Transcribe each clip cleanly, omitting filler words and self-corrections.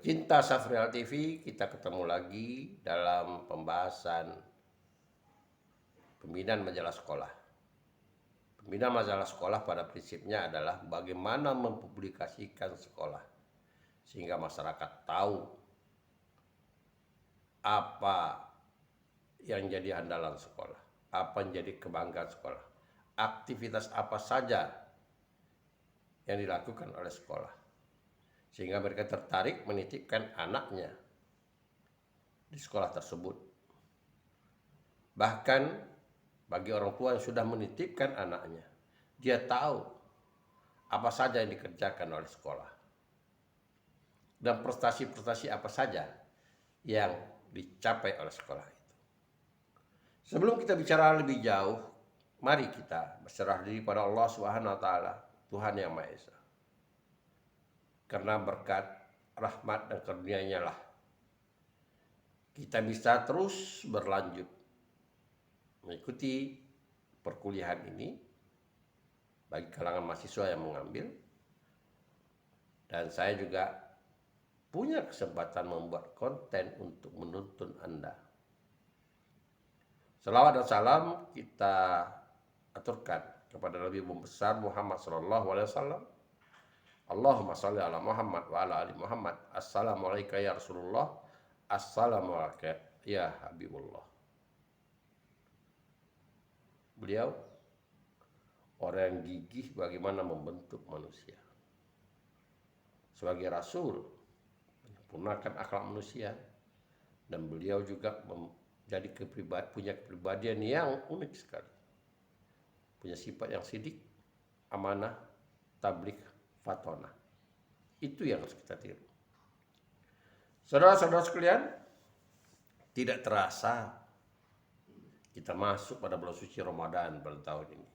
Pecinta Safrial TV, kita ketemu lagi dalam pembahasan pembinaan majalah sekolah. Pembinaan majalah sekolah pada prinsipnya adalah bagaimana mempublikasikan sekolah sehingga masyarakat tahu apa yang jadi andalan sekolah, apa yang jadi kebanggaan sekolah, aktivitas apa saja yang dilakukan oleh sekolah. Sehingga mereka tertarik menitipkan anaknya di sekolah tersebut. Bahkan bagi orang tua yang sudah menitipkan anaknya, dia tahu apa saja yang dikerjakan oleh sekolah dan prestasi-prestasi apa saja yang dicapai oleh sekolah itu. Sebelum kita bicara lebih jauh, mari kita berserah diri pada Allah Subhanahu wa taala, Tuhan yang Maha Esa. Karena berkat rahmat dan karunia-Nya lah kita bisa terus berlanjut mengikuti perkuliahan ini bagi kalangan mahasiswa yang mengambil, dan saya juga punya kesempatan membuat konten untuk menuntun Anda. Salawat dan salam kita aturkan kepada Nabi besar Muhammad SAW. Allahumma salli ala Muhammad wa ala ali Muhammad. Assalamualaikum ya Rasulullah. Assalamualaikum ya Habibullah. Beliau orang yang gigih bagaimana membentuk manusia. Sebagai Rasul, menyempurnakan akhlak manusia, dan beliau juga punya kepribadian yang unik sekali. Punya sifat yang sidik, amanah, tabligh, fatona. Itu yang harus kita tiru. Saudara-saudara sekalian, tidak terasa kita masuk pada bulan suci Ramadan pada tahun ini.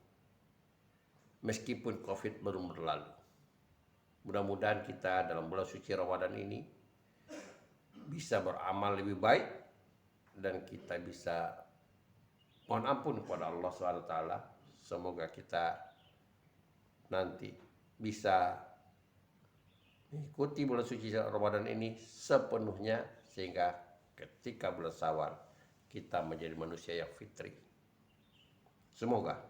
Meskipun COVID belum berlalu. Mudah-mudahan kita dalam bulan suci Ramadan ini bisa beramal lebih baik dan kita bisa mohon ampun kepada Allah SWT. Semoga kita nanti bisa mengikuti bulan suci Ramadan ini sepenuhnya, sehingga ketika bulan Syawal kita menjadi manusia yang fitri. Semoga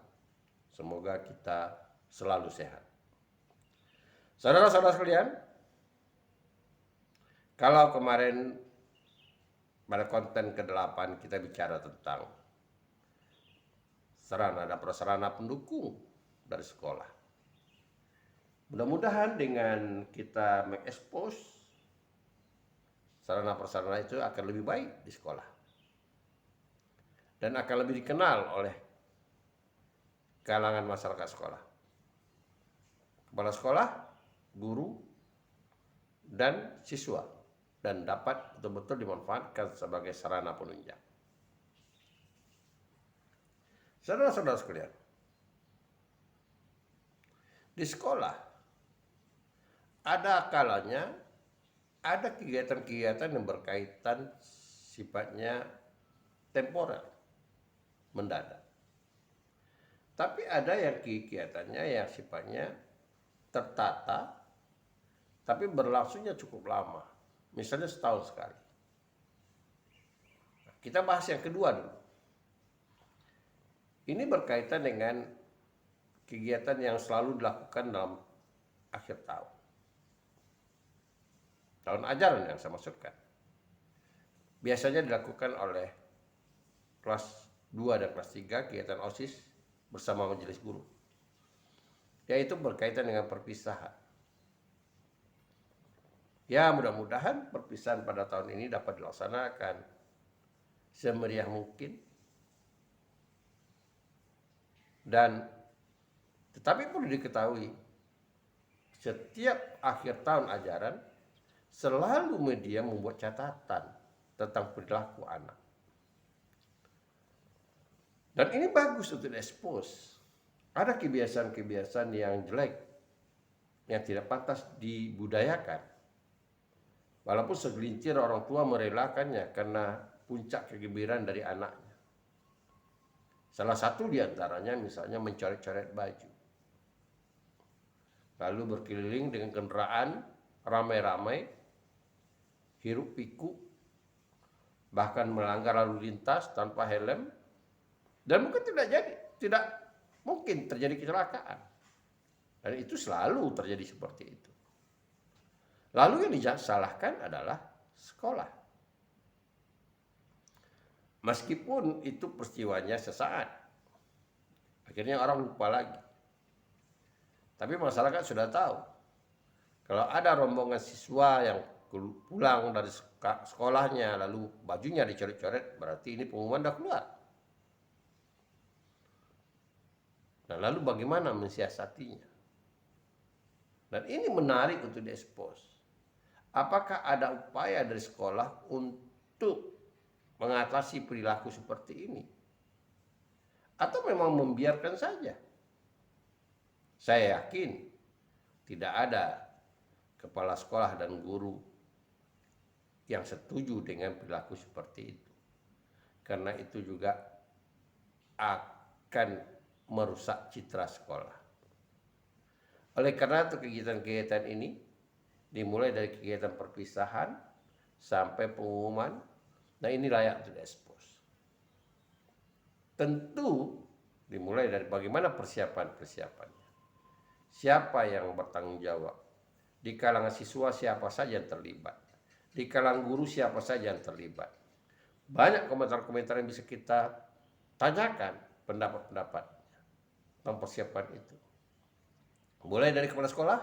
kita selalu sehat. Saudara-saudara sekalian, kalau kemarin pada konten ke-8 kita bicara tentang sarana dan prasarana pendukung dari sekolah. Mudah-mudahan dengan kita mengekspos sarana prasarana itu akan lebih baik di sekolah dan akan lebih dikenal oleh kalangan masyarakat sekolah, kepala sekolah, guru, dan siswa, dan dapat betul-betul dimanfaatkan sebagai sarana penunjang. Saudara-saudara sekalian, di sekolah ada kalanya ada kegiatan-kegiatan yang berkaitan sifatnya temporer, mendadak. Tapi ada yang kegiatannya yang sifatnya tertata, tapi berlangsungnya cukup lama. Misalnya setahun sekali. Kita bahas yang kedua dulu. Ini berkaitan dengan kegiatan yang selalu dilakukan dalam akhir tahun. Tahun ajaran yang saya maksudkan. Biasanya dilakukan oleh kelas 2 dan kelas 3 kegiatan OSIS bersama majelis guru. Yaitu berkaitan dengan perpisahan. Ya, mudah-mudahan perpisahan pada tahun ini dapat dilaksanakan semeriah mungkin. Tetapi perlu diketahui, setiap akhir tahun ajaran selalu media membuat catatan tentang perilaku anak. Dan ini bagus untuk diekspos. Ada kebiasaan-kebiasaan yang jelek, yang tidak pantas dibudayakan. Walaupun segelintir orang tua merelakannya karena puncak kegembiraan dari anaknya. Salah satu diantaranya misalnya mencoret-coret baju. Lalu berkeliling dengan kendaraan ramai-ramai hiruk pikuk, bahkan melanggar lalu lintas tanpa helm, dan mungkin tidak mungkin terjadi kecelakaan. Dan itu selalu terjadi seperti itu. Lalu yang disalahkan adalah sekolah. Meskipun itu peristiwanya sesaat, akhirnya orang lupa lagi. Tapi masyarakat sudah tahu, kalau ada rombongan siswa yang pulang dari sekolahnya lalu bajunya dicoret-coret, berarti ini pengumuman sudah keluar. Nah, lalu bagaimana mensiasatinya? Dan ini menarik untuk diekspos. Apakah ada upaya dari sekolah untuk mengatasi perilaku seperti ini? Atau memang membiarkan saja? Saya yakin tidak ada kepala sekolah dan guru yang setuju dengan perilaku seperti itu. Karena itu juga akan merusak citra sekolah. Oleh karena itu kegiatan-kegiatan ini dimulai dari kegiatan perpisahan sampai pengumuman. Nah, ini layak untuk diekspos. Tentu dimulai dari bagaimana persiapannya. Siapa yang bertanggung jawab? Di kalangan siswa siapa saja yang terlibat? Di kalangan guru siapa saja yang terlibat? Banyak komentar-komentar yang bisa kita tanyakan pendapat-pendapat tentang persiapan itu. Mulai dari kepala sekolah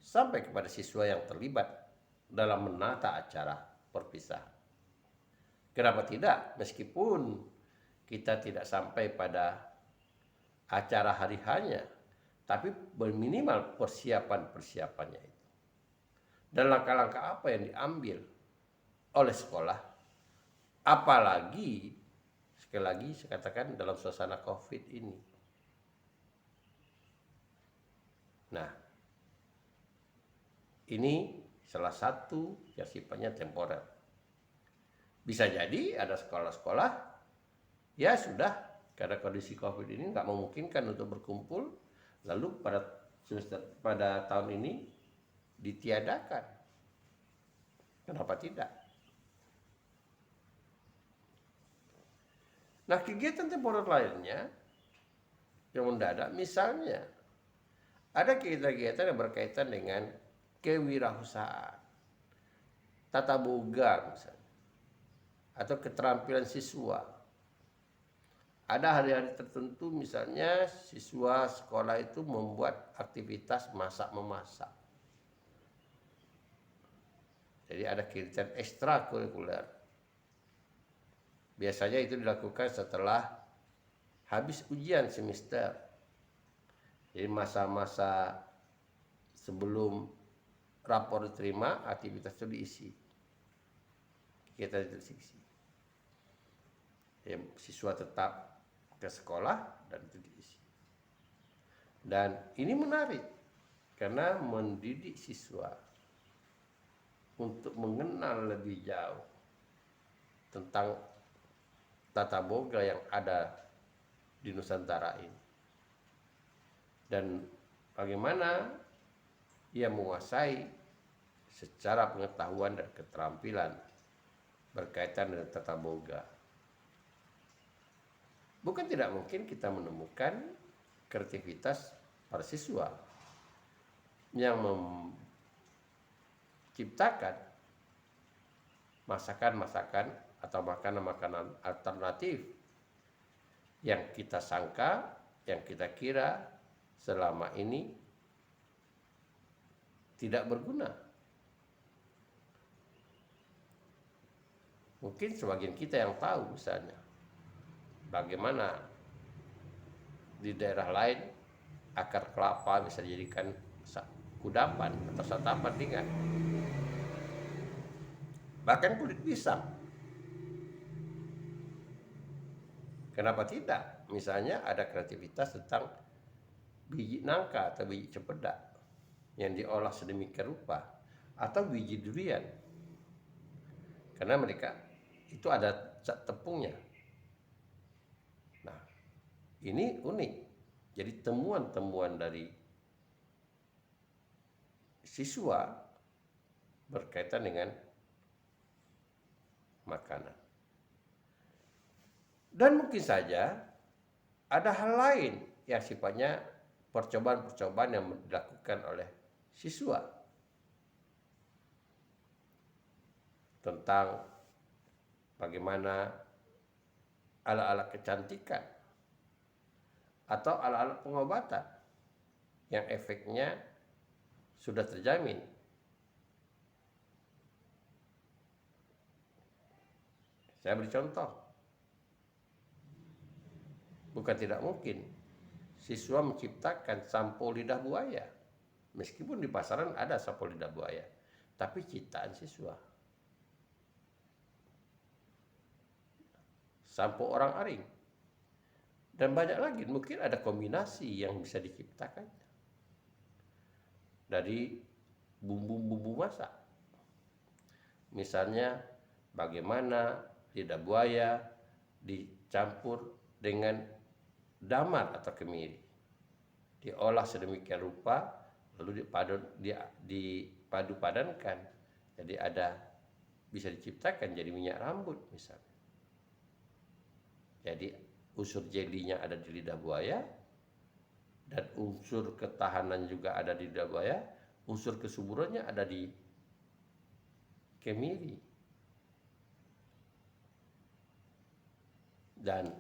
sampai kepada siswa yang terlibat dalam menata acara perpisahan. Kenapa tidak? Meskipun kita tidak sampai pada acara hari hanya, tapi minimal persiapannya itu. Dan langkah-langkah apa yang diambil oleh sekolah, apalagi sekali lagi saya katakan dalam suasana COVID ini. Nah, ini salah satu yang sifatnya temporer. Bisa jadi ada sekolah-sekolah ya sudah karena kondisi COVID ini nggak memungkinkan untuk berkumpul, lalu pada tahun ini ditiadakan. Kenapa tidak? Nah, kegiatan temporer lainnya yang mendadak, misalnya ada kegiatan-kegiatan yang berkaitan dengan kewirausahaan, tata boga misalnya, atau keterampilan siswa. Ada hari-hari tertentu misalnya siswa sekolah itu membuat aktivitas masak-memasak. Jadi ada kegiatan ekstrakurikuler. Biasanya itu dilakukan setelah habis ujian semester. Jadi masa-masa sebelum rapor diterima, aktivitas itu diisi. Kita diisi. Ya, siswa tetap ke sekolah dan itu diisi. Dan ini menarik karena mendidik siswa untuk mengenal lebih jauh tentang tata boga yang ada di Nusantara ini. Dan bagaimana ia menguasai secara pengetahuan dan keterampilan berkaitan dengan tata boga. Bukan tidak mungkin kita menemukan kreativitas para siswa yang menciptakan masakan-masakan atau makanan-makanan alternatif yang kita sangka, yang kita kira selama ini tidak berguna. Mungkin sebagian kita yang tahu misalnya bagaimana di daerah lain akar kelapa bisa dijadikan kudapan atau santapan ringan. Bahkan kulit pisang. Kenapa tidak? Misalnya ada kreativitas tentang biji nangka atau biji cempedak yang diolah sedemikian rupa, atau biji durian. Karena mereka itu ada cat tepungnya. Nah, ini unik. Jadi temuan-temuan dari siswa berkaitan dengan makanan. Dan mungkin saja ada hal lain yang sifatnya percobaan-percobaan yang dilakukan oleh siswa tentang bagaimana alat-alat kecantikan atau alat-alat pengobatan yang efeknya sudah terjamin. Saya beri contoh. Bukan tidak mungkin siswa menciptakan sampo lidah buaya. Meskipun di pasaran ada sampo lidah buaya, tapi ciptaan siswa. Sampo orang aring. Dan banyak lagi, mungkin ada kombinasi yang bisa diciptakan dari bumbu-bumbu masak. Misalnya bagaimana lidah buaya dicampur dengan damar atau kemiri. Diolah sedemikian rupa, lalu dipadu padankan. Jadi bisa diciptakan jadi minyak rambut misalnya. Jadi unsur jelinya ada di lidah buaya, dan unsur ketahanan juga ada di lidah buaya, unsur kesuburannya ada di kemiri. Dan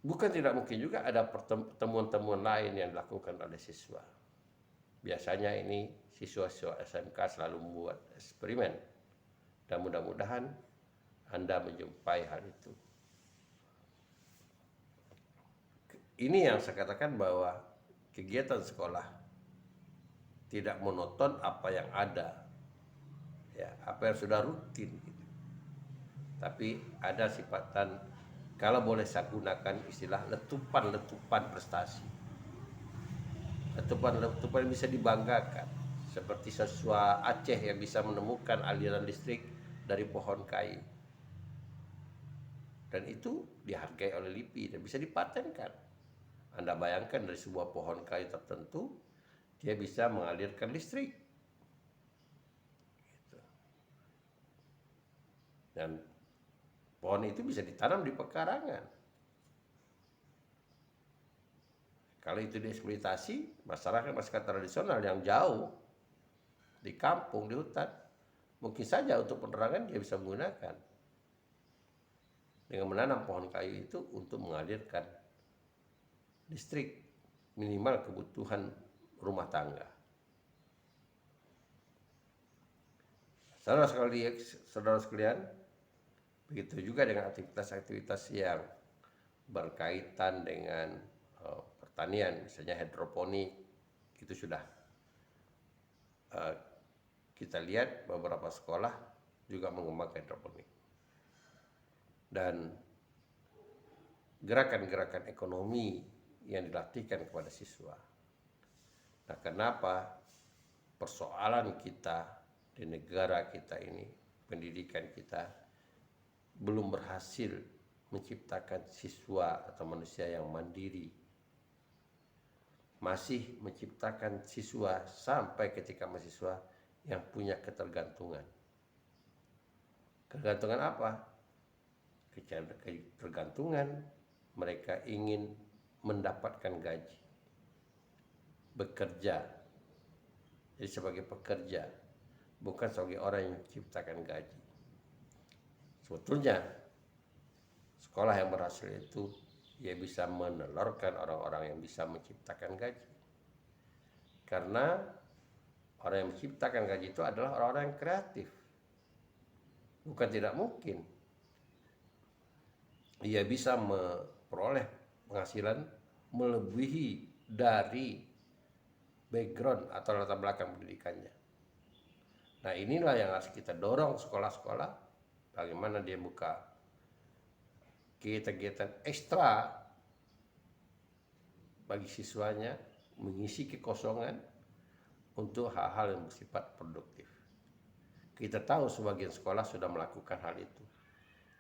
bukan tidak mungkin juga ada pertemuan-temuan lain yang dilakukan oleh siswa. Biasanya ini siswa-siswa SMK selalu membuat eksperimen, dan mudah-mudahan Anda menjumpai hal itu. Ini yang saya katakan bahwa kegiatan sekolah tidak monoton apa yang ada, ya, apa yang sudah rutin, gitu. Tapi ada sifatan, kalau boleh saya gunakan istilah letupan-letupan prestasi, letupan-letupan yang bisa dibanggakan, seperti siswa Aceh yang bisa menemukan aliran listrik dari pohon kayu. Dan itu dihargai oleh LIPI dan bisa dipatenkan. Anda bayangkan dari sebuah pohon kayu tertentu, dia bisa mengalirkan listrik. Gitu. Dan pohon itu bisa ditanam di pekarangan. Kalau itu dieksploitasi, masyarakat tradisional yang jauh, di kampung, di hutan, mungkin saja untuk penerangan dia bisa menggunakan. Dengan menanam pohon kayu itu untuk mengalirkan listrik minimal kebutuhan rumah tangga. Saudara sekalian, begitu juga dengan aktivitas-aktivitas yang berkaitan dengan pertanian, misalnya hidroponik, itu sudah kita lihat beberapa sekolah juga mengembangkan hidroponik. Dan gerakan-gerakan ekonomi yang dilatihkan kepada siswa. Nah, kenapa persoalan kita di negara kita ini, pendidikan kita belum berhasil menciptakan siswa atau manusia yang mandiri, masih menciptakan siswa sampai ketika mahasiswa yang punya ketergantungan. Ketergantungan apa? Ketergantungan mereka ingin mendapatkan gaji, bekerja, jadi sebagai pekerja, bukan sebagai orang yang menciptakan gaji. Sebetulnya sekolah yang berhasil itu dia bisa menelurkan orang-orang yang bisa menciptakan gaji, karena orang yang menciptakan gaji itu adalah orang-orang yang kreatif. Bukan tidak mungkin ia bisa memperoleh penghasilan melebihi dari background atau latar belakang pendidikannya. Nah, inilah yang harus kita dorong sekolah-sekolah, bagaimana dia buka kegiatan-kegiatan ekstra bagi siswanya, mengisi kekosongan untuk hal-hal yang bersifat produktif. Kita tahu sebagian sekolah sudah melakukan hal itu.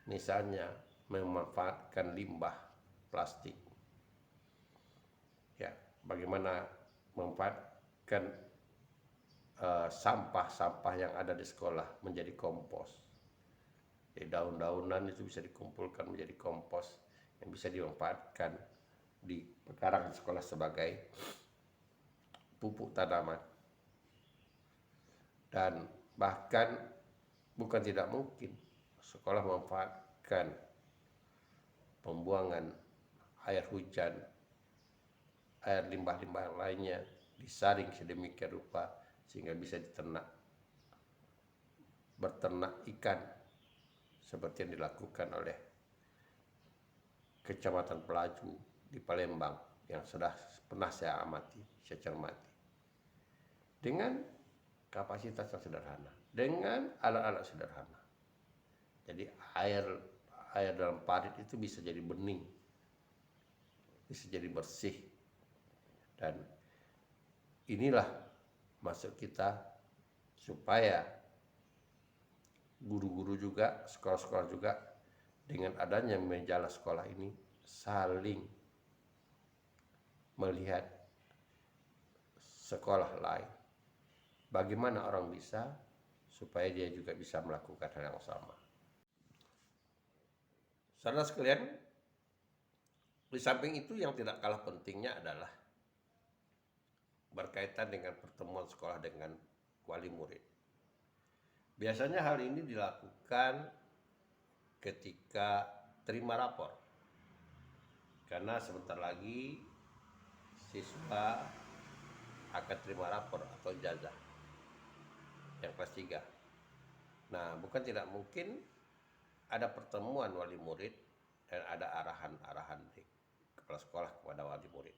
Misalnya memanfaatkan limbah plastik. Ya, bagaimana memanfaatkan sampah-sampah yang ada di sekolah menjadi kompos. Jadi daun-daunan itu bisa dikumpulkan menjadi kompos yang bisa dimanfaatkan di pekarangan sekolah sebagai pupuk tanaman. Dan bahkan bukan tidak mungkin sekolah memanfaatkan pembuangan air hujan, air limbah-limbah lainnya disaring sedemikian rupa sehingga bisa berternak ikan seperti yang dilakukan oleh Kecamatan Pelaju di Palembang yang sudah pernah saya amati, saya cermati. Dengan kapasitas yang sederhana, dengan alat-alat sederhana. Jadi air dalam parit itu bisa jadi bening, bisa jadi bersih. Dan inilah maksud kita supaya guru-guru juga, sekolah-sekolah juga dengan adanya majalah sekolah ini saling melihat sekolah lain. Bagaimana orang bisa supaya dia juga bisa melakukan hal yang sama. Saudara sekalian, di samping itu yang tidak kalah pentingnya adalah berkaitan dengan pertemuan sekolah dengan wali murid. Biasanya hal ini dilakukan ketika terima rapor. Karena sebentar lagi siswa akan terima rapor atau ijazah yang kelas 3. Nah, bukan tidak mungkin ada pertemuan wali murid dan ada arahan-arahan di kepala sekolah kepada wali murid.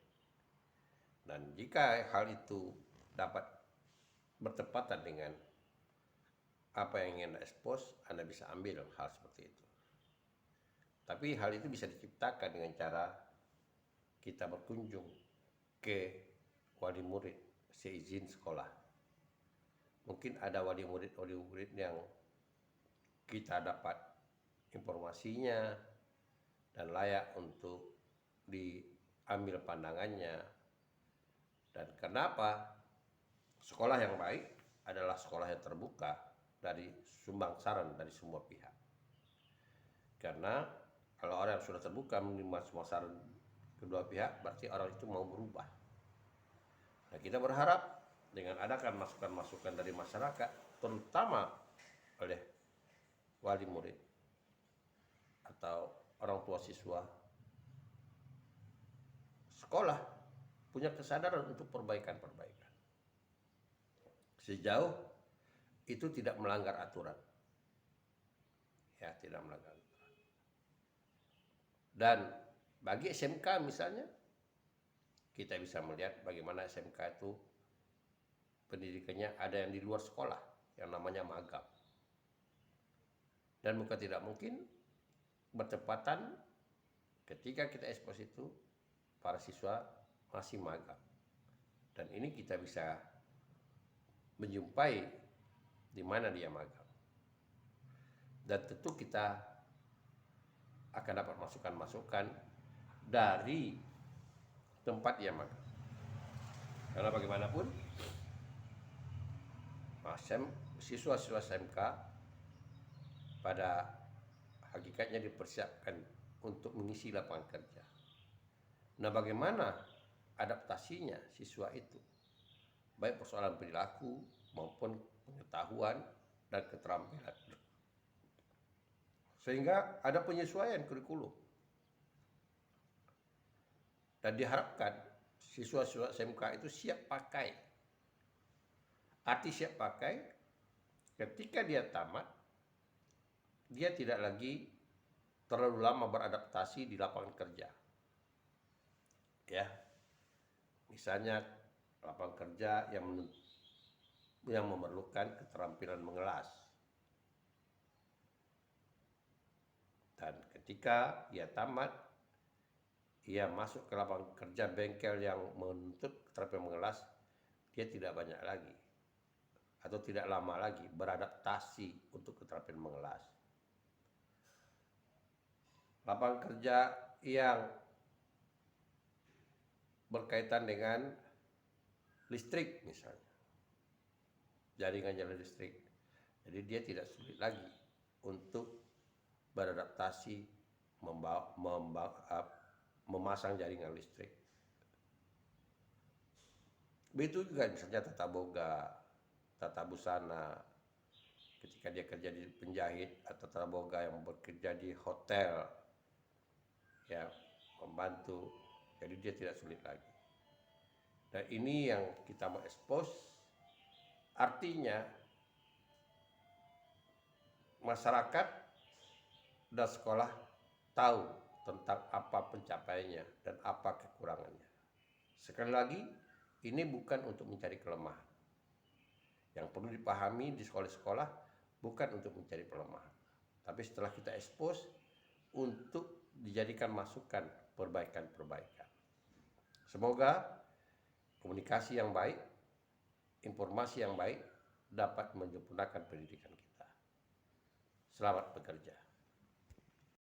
Dan jika hal itu dapat bertepatan dengan apa yang ingin Anda expose, Anda bisa ambil hal seperti itu. Tapi hal itu bisa diciptakan dengan cara kita berkunjung ke wali murid seizin sekolah. Mungkin ada wali murid yang kita dapat informasinya dan layak untuk diambil pandangannya. Dan kenapa sekolah yang baik adalah sekolah yang terbuka dari sumbang saran dari semua pihak. Karena kalau orang yang sudah terbuka menerima semua saran kedua pihak, berarti orang itu mau berubah. Nah, kita berharap dengan adakan masukan-masukan dari masyarakat, terutama oleh wali murid atau orang tua siswa, sekolah punya kesadaran untuk perbaikan-perbaikan. Sejauh itu tidak melanggar aturan. Ya, tidak melanggar aturan. Dan bagi SMK misalnya, kita bisa melihat bagaimana SMK itu pendidikannya ada yang di luar sekolah, yang namanya magang. Dan bukan tidak mungkin bertepatan ketika kita ekspos itu, para siswa masih magang. Dan ini kita bisa menjumpai di mana dia magang. Dan tentu kita akan dapat masukan-masukan dari tempat dia magang. Karena bagaimanapun siswa-siswa SMK pada hakikatnya dipersiapkan untuk mengisi lapangan kerja. Nah, bagaimana adaptasinya siswa itu, baik persoalan perilaku maupun pengetahuan dan keterampilan, sehingga ada penyesuaian kurikulum. Dan diharapkan siswa-siswa SMK itu siap pakai. Arti siap pakai, ketika dia tamat, dia tidak lagi terlalu lama beradaptasi di lapangan kerja. Ya, misalnya lapangan kerja yang memerlukan keterampilan mengelas. Dan ketika ia tamat, ia masuk ke lapangan kerja bengkel yang menuntut keterampilan mengelas, dia tidak banyak lagi atau tidak lama lagi beradaptasi untuk keterampilan mengelas. Lapangan kerja yang berkaitan dengan listrik misalnya, jaringan listrik. Jadi dia tidak sulit lagi untuk beradaptasi memasang jaringan listrik. Begitu juga misalnya tata boga, tata busana, ketika dia kerja di penjahit atau tata boga yang bekerja di hotel, ya membantu, jadi dia tidak sulit lagi. Dan ini yang kita mau expose, artinya masyarakat dan sekolah tahu tentang apa pencapaiannya dan apa kekurangannya. Sekali lagi, ini bukan untuk mencari kelemahan. Yang perlu dipahami di sekolah-sekolah bukan untuk mencari kelemahan, tapi setelah kita expose untuk dijadikan masukan perbaikan-perbaikan. Semoga komunikasi yang baik, informasi yang baik dapat menyempurnakan pendidikan kita. Selamat bekerja.